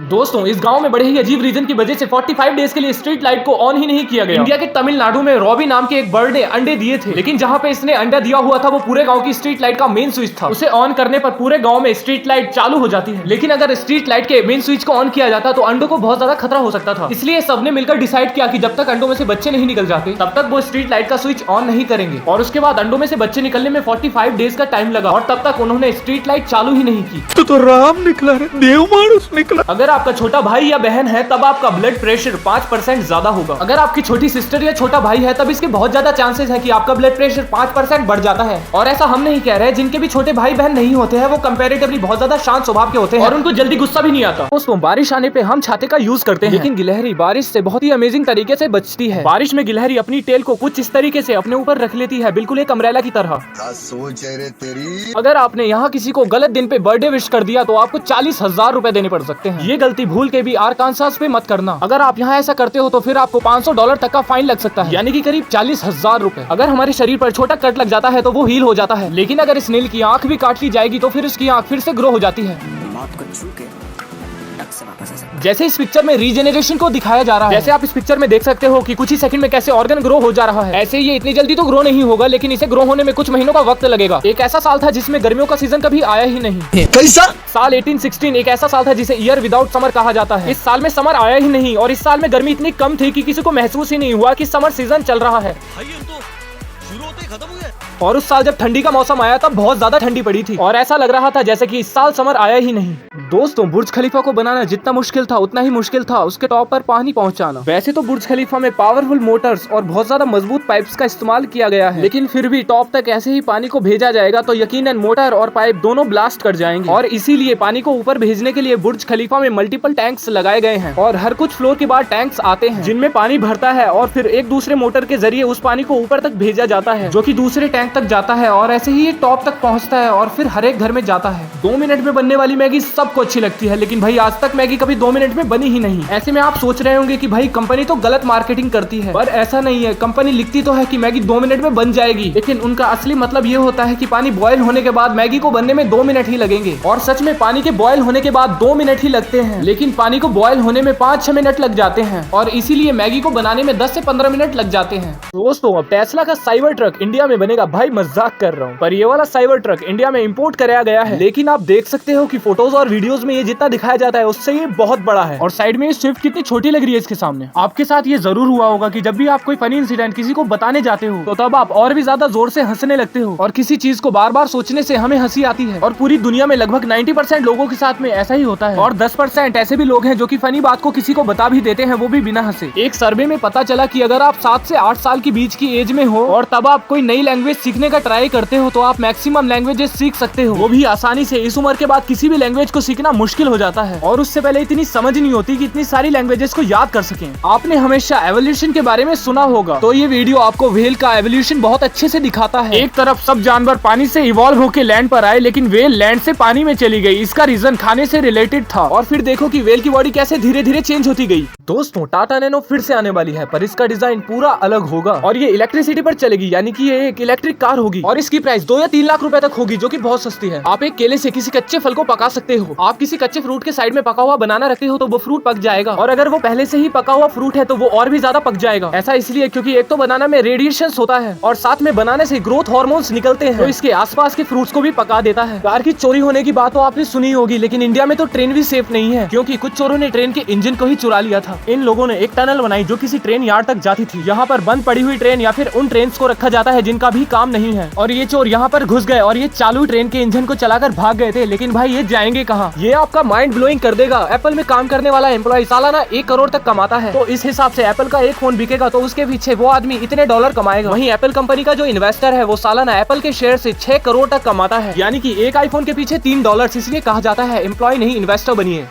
दोस्तों इस गांव में बड़े ही अजीब रीजन की वजह से 45 डेज के लिए स्ट्रीट लाइट को ऑन ही नहीं किया गया। इंडिया के तमिलनाडु में रॉबी नाम के एक बर्ड ने अंडे दिए थे, लेकिन जहां पे इसने अंडा दिया हुआ था वो पूरे गांव की स्ट्रीट लाइट का मेन स्विच था। उसे ऑन करने पर पूरे गांव में स्ट्रीट लाइट चालू हो जाती है, लेकिन अगर स्ट्रीट लाइट के मेन स्विच को ऑन किया जाता तो अंडों को बहुत ज्यादा खतरा हो सकता था। इसलिए सबने मिलकर डिसाइड किया कि जब तक अंडों में से बच्चे नहीं निकल जाते तब तक वो स्ट्रीट लाइट का स्विच ऑन नहीं करेंगे। और उसके बाद अंडों में से बच्चे निकलने में 45 डेज का टाइम लगा और तब तक उन्होंने स्ट्रीट लाइट चालू ही नहीं की। तो राम निकला रे, देव मानुस निकला। अगर आपका छोटा भाई या बहन है तब आपका ब्लड प्रेशर 5% ज्यादा होगा। अगर आपकी छोटी सिस्टर या छोटा भाई है तब इसके बहुत ज्यादा चांसेस है कि आपका ब्लड प्रेशर 5% बढ़ जाता है। और ऐसा हम नहीं कह रहे, जिनके भी छोटे भाई बहन नहीं होते हैं वो कंपैरेटिवली बहुत ज्यादा शांत स्वभाव के होते हैं और उनको जल्दी गुस्सा भी नहीं आता। दोस्तों बारिश आने पे हम छाते का यूज करते हैं, लेकिन गिलहरी बारिश से बहुत ही अमेजिंग तरीके से बचती है। बारिश में गिलहरी अपनी टेल को कुछ इस तरीके से अपने ऊपर रख लेती है, बिल्कुल एक अम्ब्रेला की तरह। सोच है रे तेरी। अगर आपने यहाँ किसी को गलत दिन पे बर्थडे विश कर दिया तो आपको 40,000 रुपए देने पड़ सकते हैं। ये गलती भूल के भी आरकानसास पे मत करना। अगर आप यहाँ ऐसा करते हो तो फिर आपको $500 तक का फाइन लग सकता है, यानी कि करीब 40,000 रुपए। अगर हमारे शरीर पर छोटा कट लग जाता है तो वो हील हो जाता है, लेकिन अगर स्नेल की आंख भी काट ली जाएगी तो फिर उसकी आंख फिर से ग्रो हो जाती है। मौत को छू के टक से वापस आ सकते हैं। जैसे इस पिक्चर में रीजेनरेशन को दिखाया जा रहा है, जैसे आप इस पिक्चर में देख सकते हो कि कुछ ही सेकंड में कैसे ऑर्गन ग्रो हो जा रहा है। ऐसे ये इतनी जल्दी तो ग्रो नहीं होगा, लेकिन इसे ग्रो होने में कुछ महीनों का वक्त लगेगा। एक ऐसा साल था जिसमें गर्मियों का सीजन कभी आया ही नहीं। कैसा साल 1816 एक ऐसा साल था जिसे ईयर विदाउट समर कहा जाता है। इस साल में समर आया ही नहीं और इस साल में गर्मी इतनी कम थी कि किसी को महसूस ही नहीं हुआ कि समर सीजन चल रहा है। और उस साल जब ठंडी का मौसम आया तब बहुत ज्यादा ठंडी पड़ी थी और ऐसा लग रहा था जैसे कि इस साल समर आया ही नहीं। दोस्तों बुर्ज खलीफा को बनाना जितना मुश्किल था उतना ही मुश्किल था उसके टॉप पर पानी पहुंचाना। वैसे तो बुर्ज खलीफा में पावरफुल मोटर्स और बहुत ज्यादा मजबूत पाइप्स का इस्तेमाल किया गया है, लेकिन फिर भी टॉप तक ऐसे ही पानी को भेजा जाएगा तो यकीनन मोटर और पाइप दोनों ब्लास्ट कर जाएंगे। और इसीलिए पानी को ऊपर भेजने के लिए बुर्ज खलीफा में मल्टीपल टैंक्स लगाए गए हैं और हर कुछ फ्लोर के बाद टैंक्स आते हैं जिनमें पानी भरता है और फिर एक दूसरे मोटर के जरिए उस पानी को ऊपर तक भेजा जाता है, जो कि दूसरे टैंक तक जाता है और ऐसे ही ये टॉप तक पहुंचता है और फिर हर एक घर में जाता है। 2 मिनट में बनने वाली मैगी सबको अच्छी लगती है, लेकिन भाई आज तक मैगी कभी 2 मिनट में बनी ही नहीं। ऐसे में आप सोच रहे होंगे कि भाई कंपनी तो गलत मार्केटिंग करती है, पर ऐसा नहीं है। कंपनी लिखती तो है कि मैगी 2 मिनट में बन जाएगी, लेकिन उनका असली मतलब ये होता है कि पानी बॉयल होने के बाद मैगी को बनने में 2 मिनट ही लगेंगे। और सच में पानी के बॉयल होने के बाद 2 मिनट ही लगते हैं, लेकिन पानी को बॉयल होने में 5-6 मिनट लग जाते हैं और इसीलिए मैगी को बनाने में 10 से 15 मिनट लग जाते हैं। दोस्तों अब टेस्ला का साइबर ट्रक इंडिया में बनेगा। भाई मजाक कर रहा हूँ, पर ये वाला साइबर ट्रक इंडिया में इंपोर्ट कराया गया है, लेकिन आप देख सकते हो कि फोटोज और वीडियोस में ये जितना दिखाया जाता है उससे ये बहुत बड़ा है। और साइड में ये स्विफ्ट कितनी छोटी लग रही है इसके सामने। आपके साथ ये जरूर हुआ होगा कि जब भी आप कोई फनी इंसिडेंट किसी को बताने जाते हो तो तब आप और भी ज्यादा जोर से हंसने लगते हो और किसी चीज को बार बार सोचने से हमें हंसी आती है। और पूरी दुनिया में लगभग 90% लोगों के साथ में ऐसा ही होता है और 10% ऐसे भी लोग हैं जो कि फनी बात को किसी को बता भी देते हैं, वो भी बिना हंसे। एक सर्वे में पता चला कि अगर आप 7 से 8 साल की बीच की एज में हो और तब आप कोई नई लैंग्वेज सीखने का ट्राई करते हो तो आप मैक्सिमम लैंग्वेजेस सीख सकते हो, वो भी आसानी से। इस उम्र के बाद किसी भी लैंग्वेज को सीखना मुश्किल हो जाता है और उससे पहले इतनी समझ नहीं होती कि इतनी सारी लैंग्वेजेस को याद कर सकें। आपने हमेशा एवोल्यूशन के बारे में सुना होगा, तो ये वीडियो आपको व्हेल का एवोल्यूशन बहुत अच्छे से दिखाता है। एक तरफ सब जानवर पानी से इवॉल्व होकर लैंड पर आए, लेकिन व्हेल लैंड से पानी में चली गई। इसका रीजन खाने से रिलेटेड था। और फिर देखो कि व्हेल की बॉडी कैसे धीरे धीरे चेंज होती गई। दोस्तों टाटा नैनो फिर से आने वाली है, पर इसका डिजाइन पूरा अलग होगा और ये इलेक्ट्रिसिटी पर चलेगी, यानी कि ये एक इलेक्ट्रिक कार होगी और इसकी प्राइस 2 या 3 लाख रुपए तक होगी, जो कि बहुत सस्ती है। आप एक केले से किसी कच्चे फल को पका सकते हो। आप किसी कच्चे फ्रूट के साइड में पका हुआ बनाना रखते हो तो वो फ्रूट पक जाएगा, और अगर वो पहले से ही पका हुआ फ्रूट है तो वो और भी ज्यादा पक जाएगा। ऐसा इसलिए क्योंकि एक तो बनाना में रेडिएशन होता है और साथ में बनाने से ग्रोथ हार्मोन्स निकलते हैं, तो इसके आसपास के फ्रूट्स को भी पका देता है। कार की चोरी होने की बात तो आपने सुनी होगी, लेकिन इंडिया में तो ट्रेन भी सेफ नहीं है, क्योंकि कुछ चोरों ने ट्रेन के इंजन को ही चुरा लिया था। इन लोगों ने एक टनल बनाई जो किसी ट्रेन यार्ड तक जाती थी। यहाँ पर बंद पड़ी हुई ट्रेन या फिर उन ट्रेन को रखा जाता है जिनका भी काम नहीं है, और ये चोर यहाँ पर घुस गए और ये चालू ट्रेन के इंजन को चलाकर भाग गए थे। लेकिन भाई ये जाएंगे कहाँ? ये आपका माइंड ब्लोइंग कर देगा। एप्पल में काम करने वाला एम्प्लॉय सालाना 1 करोड़ तक कमाता है, तो इस हिसाब से एप्पल का एक फोन बिकेगा तो उसके पीछे वो आदमी इतने डॉलर कमाएगा। वहीं एप्पल कंपनी का जो इन्वेस्टर है वो सालाना एप्पल के शेयर से 6 करोड़ तक कमाता है, यानी कि एक आईफोन के पीछे $3। इसलिए कहा जाता है एम्प्लॉय नहीं इन्वेस्टर बनिए।